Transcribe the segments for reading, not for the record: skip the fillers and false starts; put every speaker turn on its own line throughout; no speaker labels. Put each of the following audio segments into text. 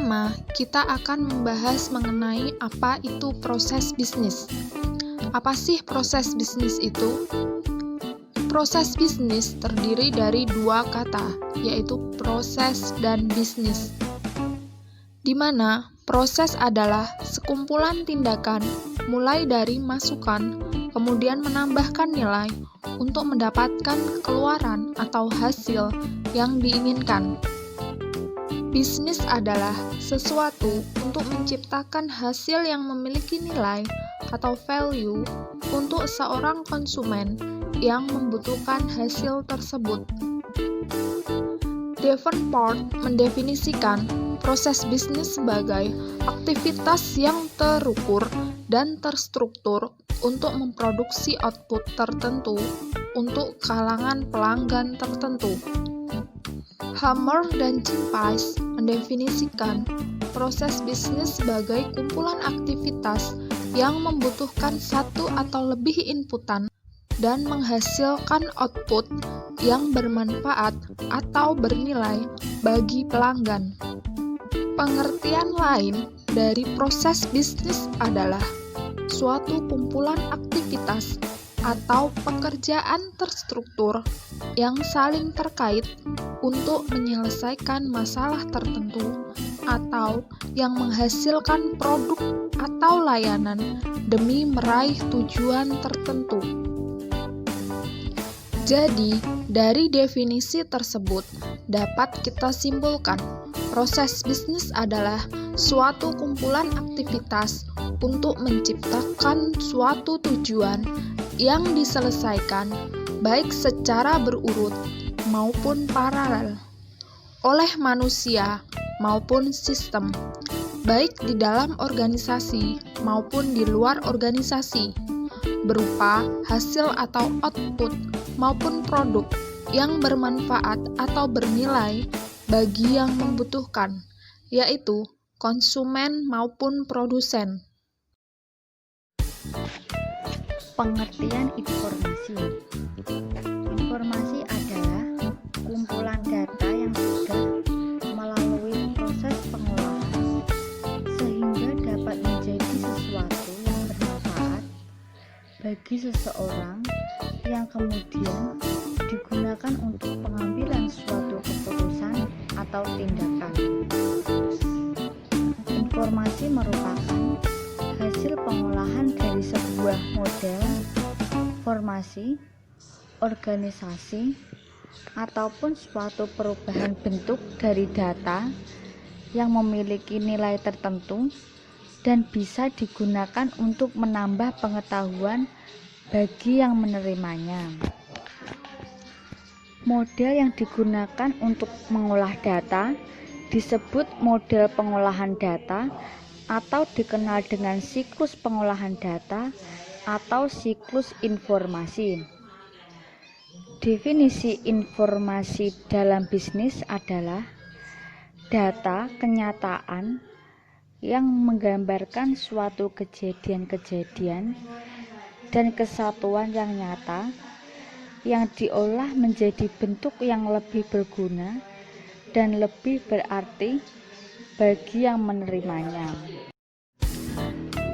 pertama, kita akan membahas mengenai apa itu proses bisnis. Apa sih proses bisnis itu? Proses bisnis terdiri dari dua kata, yaitu proses dan bisnis. Di mana proses adalah sekumpulan tindakan mulai dari masukan, kemudian menambahkan nilai untuk mendapatkan keluaran atau hasil yang diinginkan. Bisnis adalah sesuatu untuk menciptakan hasil yang memiliki nilai atau value untuk seorang konsumen yang membutuhkan hasil tersebut. Davenport mendefinisikan proses bisnis sebagai aktivitas yang terukur dan terstruktur untuk memproduksi output tertentu untuk kalangan pelanggan tertentu. Hammer dan Chimpais mendefinisikan proses bisnis sebagai kumpulan aktivitas yang membutuhkan satu atau lebih inputan dan menghasilkan output yang bermanfaat atau bernilai bagi pelanggan. Pengertian lain dari proses bisnis adalah suatu kumpulan aktivitas atau pekerjaan terstruktur yang saling terkait untuk menyelesaikan masalah tertentu atau yang menghasilkan produk atau layanan demi meraih tujuan tertentu. Jadi, dari definisi tersebut dapat kita simpulkan, proses bisnis adalah suatu kumpulan aktivitas untuk menciptakan suatu tujuan yang diselesaikan baik secara berurut maupun paralel oleh manusia maupun sistem, baik di dalam organisasi maupun di luar organisasi, berupa hasil atau output maupun produk yang bermanfaat atau bernilai bagi yang membutuhkan, yaitu konsumen maupun produsen.
Pengertian informasi. Informasi adalah kumpulan data yang sudah melalui proses pengolahan sehingga dapat menjadi sesuatu yang bermanfaat bagi seseorang yang kemudian digunakan untuk pengambilan suatu keputusan atau tindakan. Informasi merupakan hasil pengolahan dari sebuah model, formasi, organisasi, ataupun suatu perubahan bentuk dari data yang memiliki nilai tertentu dan bisa digunakan untuk menambah pengetahuan bagi yang menerimanya. Model yang digunakan untuk mengolah data disebut model pengolahan data atau dikenal dengan siklus pengolahan data atau siklus informasi. Definisi informasi dalam bisnis adalah data kenyataan yang menggambarkan suatu kejadian-kejadian dan kesatuan yang nyata yang diolah menjadi bentuk yang lebih berguna dan lebih berarti bagi yang menerimanya.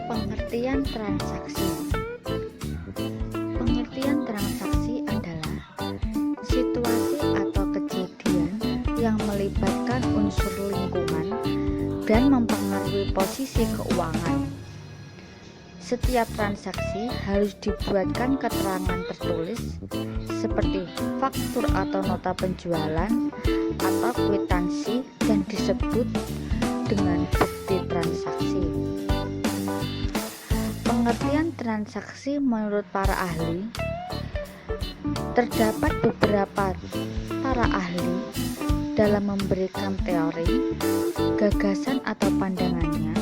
Pengertian transaksi. Pengertian transaksi adalah situasi atau kejadian yang melibatkan unsur lingkungan dan mempengaruhi posisi keuangan. Setiap transaksi harus dibuatkan keterangan tertulis seperti faktur atau nota penjualan atau kwitansi dan disebut dengan bukti transaksi. Pengertian transaksi menurut para ahli, terdapat beberapa para ahli dalam memberikan teori, gagasan atau pandangannya,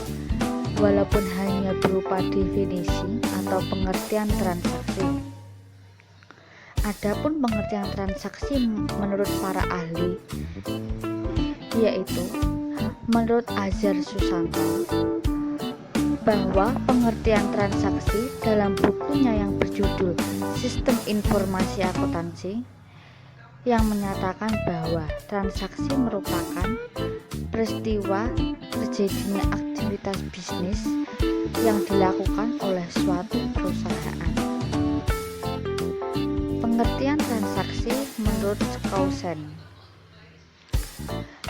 walaupun hanya berupa definisi atau pengertian transaksi. Adapun pengertian transaksi menurut para ahli, yaitu menurut Azhar Susanto, bahwa pengertian transaksi dalam bukunya yang berjudul Sistem Informasi Akuntansi yang menyatakan bahwa transaksi merupakan peristiwa terjadinya aktivitas bisnis yang dilakukan oleh suatu perusahaan. Pengertian transaksi menurut Skousen.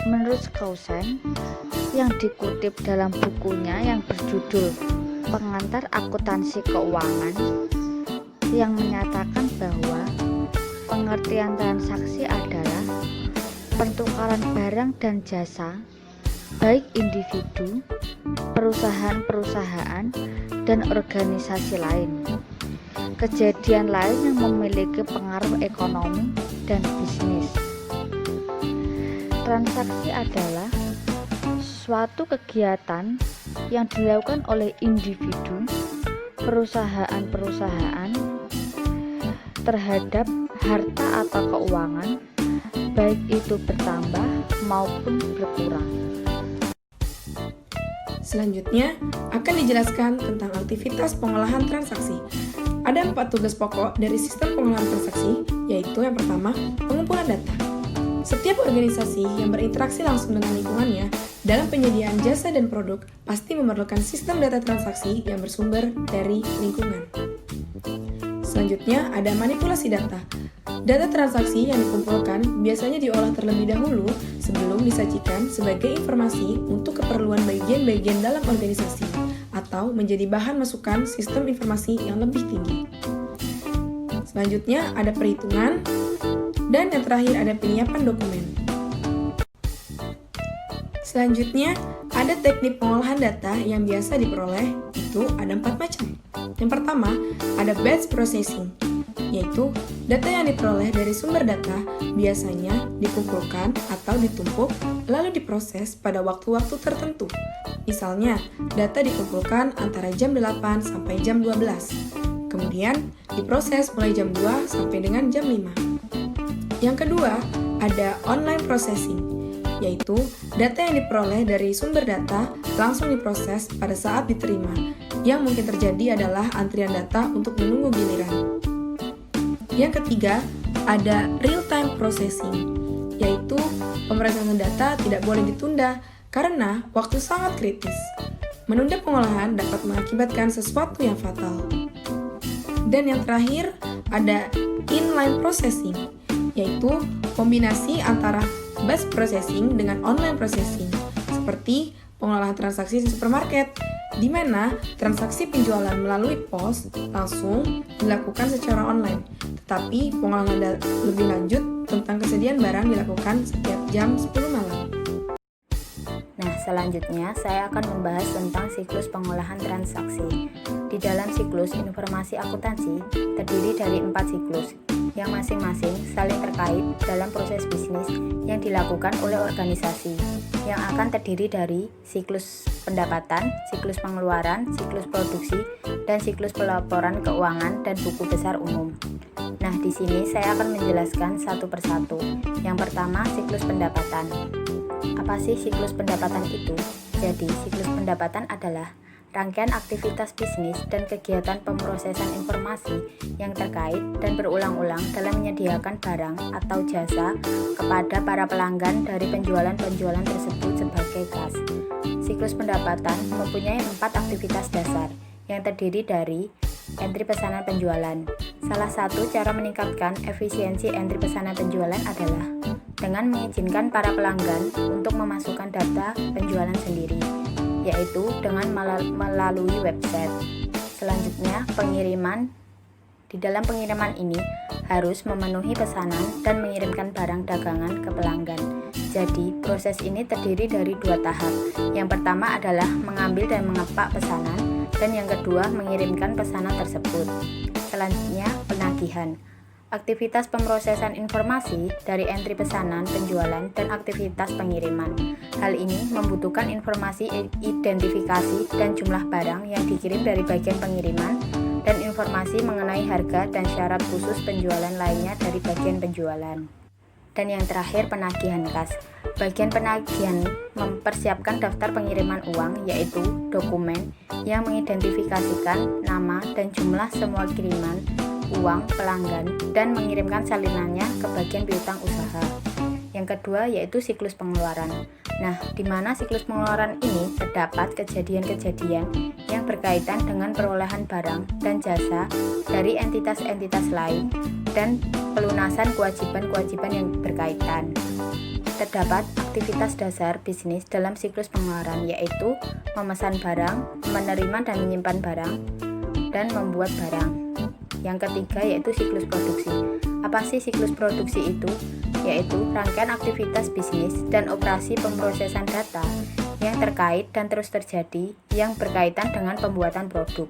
Menurut Skousen, yang dikutip dalam bukunya yang berjudul Pengantar Akuntansi Keuangan, yang menyatakan bahwa pengertian transaksi adalah pertukaran barang dan jasa baik individu, perusahaan-perusahaan, dan organisasi lain. Kejadian lain yang memiliki pengaruh ekonomi dan bisnis. Transaksi adalah suatu kegiatan yang dilakukan oleh individu, perusahaan-perusahaan terhadap harta atau keuangan, baik itu bertambah maupun berkurang.
Selanjutnya akan dijelaskan tentang aktivitas pengolahan transaksi. Ada 4 tugas pokok dari sistem pengolahan transaksi, yaitu yang pertama, pengumpulan data. Setiap organisasi yang berinteraksi langsung dengan lingkungannya dalam penyediaan jasa dan produk pasti memerlukan sistem data transaksi yang bersumber dari lingkungan. Selanjutnya ada manipulasi data. Data transaksi yang dikumpulkan biasanya diolah terlebih dahulu sebelum disajikan sebagai informasi untuk keperluan bagian-bagian dalam organisasi atau menjadi bahan masukan sistem informasi yang lebih tinggi. Selanjutnya ada perhitungan, dan yang terakhir ada penyiapan dokumen. Selanjutnya ada teknik pengolahan data yang biasa diperoleh, itu ada 4 macam. Yang pertama ada batch processing, yaitu data yang diperoleh dari sumber data biasanya dikumpulkan atau ditumpuk lalu diproses pada waktu-waktu tertentu. Misalnya, data dikumpulkan antara jam 8 sampai jam 12. Kemudian diproses mulai jam 2 sampai dengan jam 5. Yang kedua, ada online processing, yaitu data yang diperoleh dari sumber data langsung diproses pada saat diterima. Yang mungkin terjadi adalah antrian data untuk menunggu giliran. Yang ketiga, ada real-time processing, yaitu pemrosesan data tidak boleh ditunda karena waktu sangat kritis. Menunda pengolahan dapat mengakibatkan sesuatu yang fatal. Dan yang terakhir, ada inline processing, yaitu kombinasi antara batch processing dengan online processing, seperti pengolahan transaksi di supermarket, di mana transaksi penjualan melalui pos langsung dilakukan secara online, tetapi pengolahan lebih lanjut tentang kesediaan barang dilakukan setiap jam 10 malam.
Nah, selanjutnya saya akan membahas tentang siklus pengolahan transaksi. Di dalam siklus informasi akuntansi terdiri dari 4 siklus yang masing-masing saling terkait dalam proses bisnis yang dilakukan oleh organisasi, yang akan terdiri dari siklus pendapatan, siklus pengeluaran, siklus produksi, dan siklus pelaporan keuangan dan buku besar umum. Nah, di sini saya akan menjelaskan satu persatu. Yang pertama, siklus pendapatan. Apa sih siklus pendapatan itu? Jadi, siklus pendapatan adalah rangkaian aktivitas bisnis dan kegiatan pemrosesan informasi yang terkait dan berulang-ulang dalam menyediakan barang atau jasa kepada para pelanggan dari penjualan-penjualan tersebut sebagai kas. Siklus pendapatan mempunyai 4 aktivitas dasar yang terdiri dari entry pesanan penjualan. Salah satu cara meningkatkan efisiensi entry pesanan penjualan adalah dengan mengizinkan para pelanggan untuk memasukkan data penjualan sendiri, yaitu dengan melalui website. Selanjutnya, pengiriman. Di dalam pengiriman ini harus memenuhi pesanan dan mengirimkan barang dagangan ke pelanggan. Jadi, proses ini terdiri dari 2 tahap. Yang pertama adalah mengambil dan mengepak pesanan, dan yang kedua mengirimkan pesanan tersebut. Selanjutnya, penagihan. Aktivitas pemrosesan informasi dari entry pesanan, penjualan, dan aktivitas pengiriman. Hal ini membutuhkan informasi identifikasi dan jumlah barang yang dikirim dari bagian pengiriman dan informasi mengenai harga dan syarat khusus penjualan lainnya dari bagian penjualan. Dan yang terakhir, penagihan kas. Bagian penagihan mempersiapkan daftar pengiriman uang, yaitu dokumen yang mengidentifikasikan nama dan jumlah semua kiriman uang pelanggan dan mengirimkan salinannya ke bagian piutang usaha. Yang kedua yaitu siklus pengeluaran. Nah, di mana siklus pengeluaran ini terdapat kejadian-kejadian yang berkaitan dengan perolehan barang dan jasa dari entitas-entitas lain dan pelunasan kewajiban-kewajiban yang berkaitan. Terdapat aktivitas dasar bisnis dalam siklus pengeluaran, yaitu memesan barang, menerima dan menyimpan barang, dan membuat barang. Yang ketiga yaitu siklus produksi. Apa sih siklus produksi itu? Yaitu rangkaian aktivitas bisnis dan operasi pemrosesan data yang terkait dan terus terjadi yang berkaitan dengan pembuatan produk.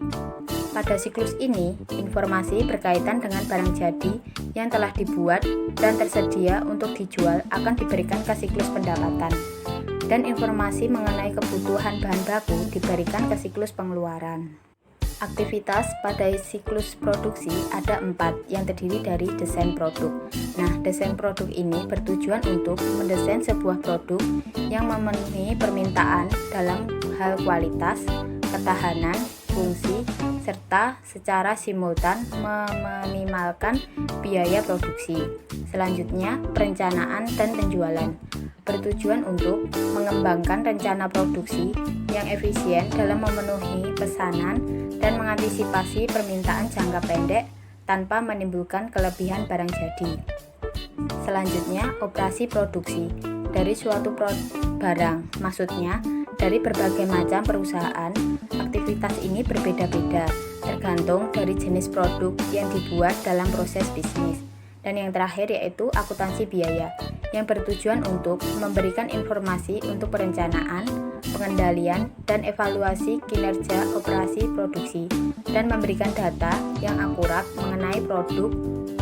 Pada siklus ini, informasi berkaitan dengan barang jadi yang telah dibuat dan tersedia untuk dijual akan diberikan ke siklus pendapatan, dan informasi mengenai kebutuhan bahan baku diberikan ke siklus pengeluaran. Aktivitas pada siklus produksi ada 4 yang terdiri dari desain produk. Nah, desain produk ini bertujuan untuk mendesain sebuah produk yang memenuhi permintaan dalam hal kualitas, ketahanan, fungsi, serta secara simultan meminimalkan biaya produksi. Selanjutnya, perencanaan dan penjualan bertujuan untuk mengembangkan rencana produksi yang efisien dalam memenuhi pesanan dan mengantisipasi permintaan jangka pendek tanpa menimbulkan kelebihan barang jadi. Selanjutnya, operasi produksi dari suatu barang, maksudnya dari berbagai macam perusahaan. Aktivitas ini berbeda-beda tergantung dari jenis produk yang dibuat dalam proses bisnis. Dan yang terakhir yaitu akuntansi biaya yang bertujuan untuk memberikan informasi untuk perencanaan, pengendalian, dan evaluasi kinerja operasi produksi dan memberikan data yang akurat mengenai produk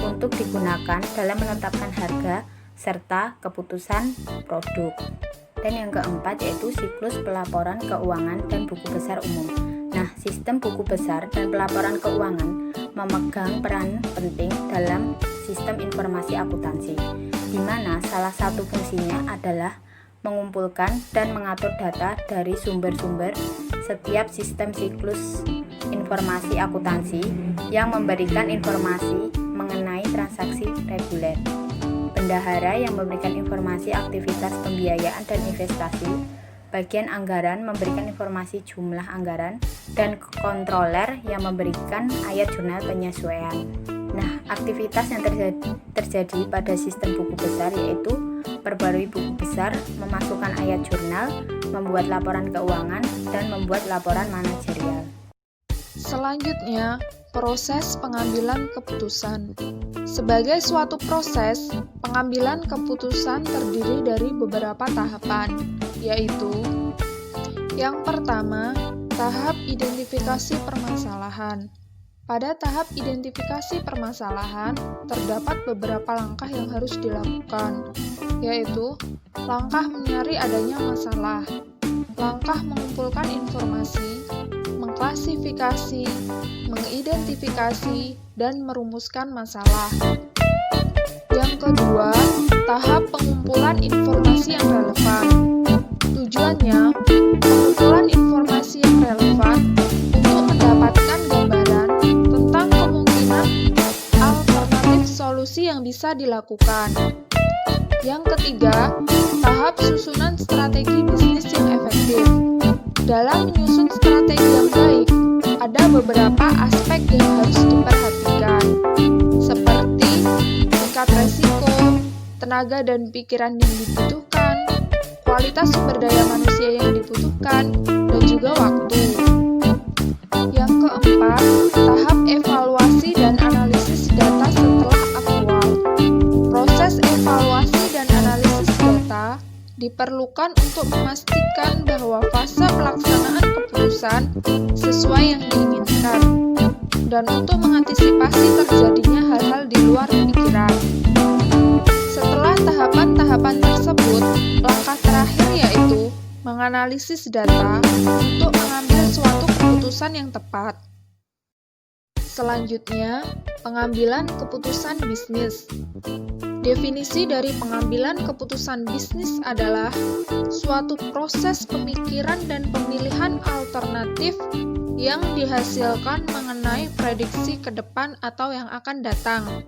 untuk digunakan dalam menetapkan harga serta keputusan produk. Dan yang keempat yaitu siklus pelaporan keuangan dan buku besar umum. Nah, sistem buku besar dan pelaporan keuangan memegang peran penting dalam sistem informasi akuntansi, di mana salah satu fungsinya adalah mengumpulkan dan mengatur data dari sumber-sumber setiap sistem siklus informasi akuntansi yang memberikan informasi mengenai transaksi reguler. Bendahara yang memberikan informasi aktivitas pembiayaan dan investasi, bagian anggaran memberikan informasi jumlah anggaran, dan kontroler yang memberikan ayat jurnal penyesuaian. Nah, aktivitas yang terjadi pada sistem buku besar yaitu perbarui buku besar, memasukkan ayat jurnal, membuat laporan keuangan, dan membuat laporan manajerial.
Selanjutnya, proses pengambilan keputusan. Sebagai suatu proses, pengambilan keputusan terdiri dari beberapa tahapan, yaitu yang pertama, tahap identifikasi permasalahan. Pada tahap identifikasi permasalahan, terdapat beberapa langkah yang harus dilakukan, yaitu langkah mencari adanya masalah, langkah mengumpulkan informasi, mengklasifikasi, mengidentifikasi, dan merumuskan masalah. Yang kedua, tahap pengumpulan informasi yang relevan. Tujuannya, pengumpulan informasi yang relevan untuk mendapatkan gambaran tentang kemungkinan alternatif solusi yang bisa dilakukan. Yang ketiga, tahap susunan strategi bisnis yang efektif. Dalam menyusun strategi yang baik, ada beberapa aspek yang harus diperhatikan, seperti tingkat resiko, tenaga dan pikiran yang dibutuhkan, kualitas sumber daya manusia yang dibutuhkan, dan juga waktu. Yang keempat, tahap evaluasi dan analisis data setelah aktual. Proses evaluasi dan analisis data diperlukan untuk memastikan bahwa fase pelaksanaan keputusan sesuai yang diinginkan, dan untuk mengantisipasi terjadinya hal-hal di luar pikiran. Setelah tahapan-tahapan tersebut, langkah terakhir yaitu menganalisis data untuk mengambil suatu keputusan yang tepat. Selanjutnya, pengambilan keputusan bisnis. Definisi dari pengambilan keputusan bisnis adalah suatu proses pemikiran dan pemilihan alternatif yang dihasilkan mengenai prediksi ke depan atau yang akan datang.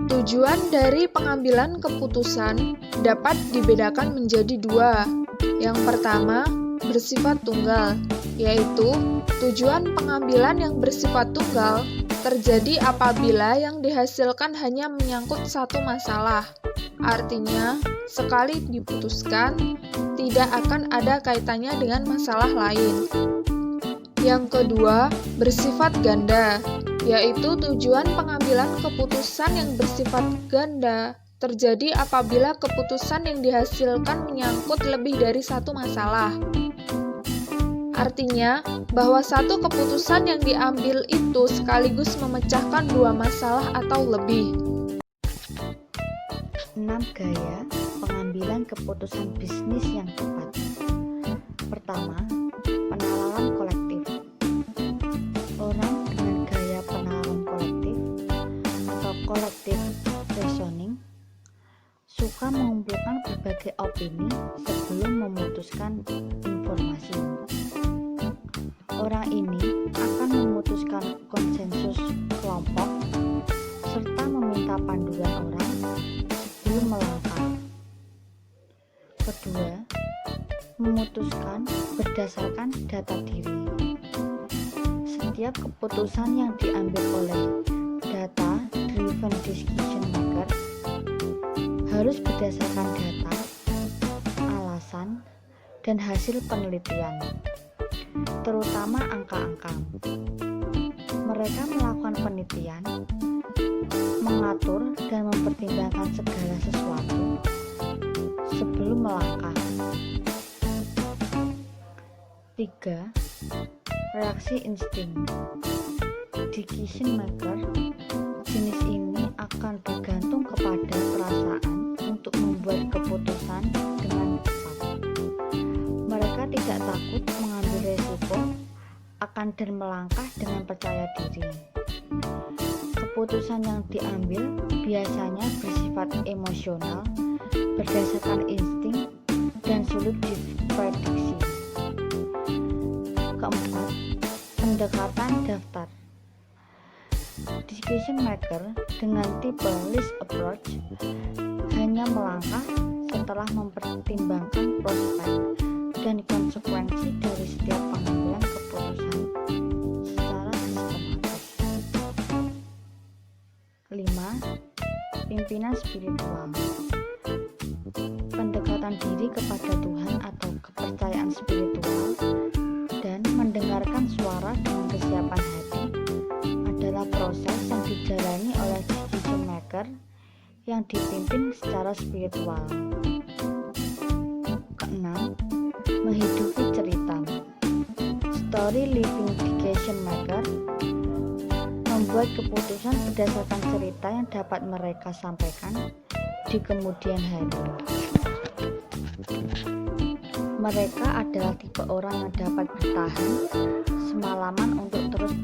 Tujuan dari pengambilan keputusan dapat dibedakan menjadi dua. Yang pertama, bersifat tunggal, yaitu tujuan pengambilan yang bersifat tunggal terjadi apabila yang dihasilkan hanya menyangkut satu masalah. Artinya, sekali diputuskan, tidak akan ada kaitannya dengan masalah lain. Yang kedua, bersifat ganda, yaitu tujuan pengambilan keputusan yang bersifat ganda terjadi apabila keputusan yang dihasilkan menyangkut lebih dari satu masalah. Artinya, bahwa satu keputusan yang diambil itu sekaligus memecahkan dua masalah atau lebih.
6 gaya pengambilan keputusan bisnis yang tepat. Pertama, penalaran kolektif. Orang dengan gaya penalaran kolektif atau collective reasoning suka mengumpulkan berbagai opini sebelum memutuskan informasi. Orang ini akan memutuskan konsensus kelompok serta meminta panduan orang sebelum melangkah. Kedua, memutuskan berdasarkan data diri. Setiap keputusan yang diambil oleh data-driven decision maker harus berdasarkan data, alasan, dan hasil penelitian, terutama angka-angka. Mereka melakukan penelitian, mengatur dan mempertimbangkan segala sesuatu sebelum melangkah. 3. Reaksi insting. Decision maker jenis ini akan bergantung kepada perasaan untuk membuat keputusan dengan cepat. Mereka tidak takut mengambil resiko akan dan melangkah dengan percaya diri. Keputusan yang diambil biasanya bersifat emosional, berdasarkan insting, dan sulit diprediksi. Keempat, pendekatan daftar. Decision maker dengan tipe list approach hanya melangkah setelah mempertimbangkan prospek dan konsekuensi dari setiap pengambilan keputusan secara sistematis. 5. Pimpinan spiritual. Pendekatan diri kepada Tuhan atau kepercayaan spiritual dan mendengarkan suara dengan kesiapan hati adalah proses yang dijalani oleh decision maker yang dipimpin secara spiritual. Keenam, menghidupi cerita. Story living decision maker membuat keputusan berdasarkan cerita yang dapat mereka sampaikan di kemudian hari. Mereka adalah tipe orang yang dapat bertahan semalaman untuk terus